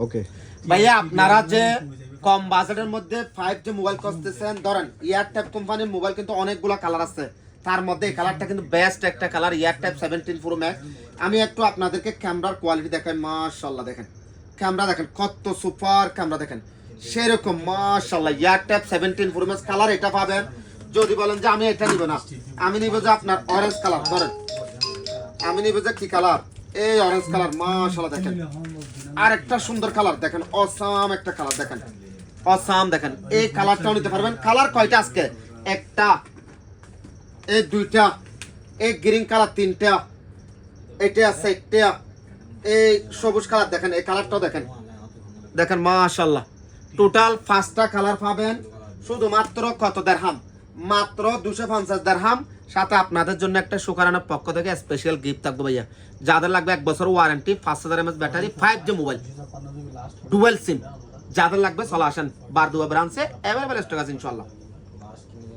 ওকে ভাইয়া আপনারা যে কম বাজেটের মধ্যে 5G মোবাইল খুঁজতেছেন, ধরেন এয়ারটেক কোম্পানির মোবাইল কিন্তু অনেকগুলো কালার আছে, তার মধ্যে এই কালারটা কিন্তু বেস্ট একটা কালার, এয়ারটেক 17 প্রো ম্যাক্স। আমি একটু আপনাদেরকে ক্যামেরার কোয়ালিটি দেখাই, মাশাআল্লাহ দেখেন ক্যামেরা দেখেন কত সুপার ক্যামেরা দেখেন, সেরকম মাশাআল্লাহ এয়ারটেক 17 প্রো ম্যাক্স কালার এটা পাবেন। যদি বলেন যে আমি এটা নিব না, আমি নিব যে আপনার অরেঞ্জ কালার, ধরেন আমি নিব যে কি কালার, এই অরেঞ্জ কালার মাশাআল্লাহ দেখেন। আর একটা সুন্দর কালার দেখেন, অসাম একটা কালার দেখেন, অসাম দেখেন, এই কালারটাও নিতে পারবেন। কালার কয়টা আজকে? একটা, এই দুইটা, এই গ্রিন কালার তিনটা, এটা আছে একটা, এই সবুজ কালার দেখেন, এই কালারটাও দেখেন, দেখেন মাশাআল্লাহ টোটাল 5টা কালার পাবেন। শুধুমাত্র কত দিরহাম? মাত্র 250 দিরহাম। সাথে আপনাদের জন্য একটা শুকরানার পক্ষ থেকে স্পেশাল গিফট থাকবে ভাইয়া। যাদের লাগবে 1 বছর warranty, 5000 mAh battery, 5G mobile, dual SIM, যাদের লাগবে চলে আসেন বারদুয়া ব্রাঞ্চে, অ্যাভেলেবল স্টক আছে ইনশাআল্লাহ।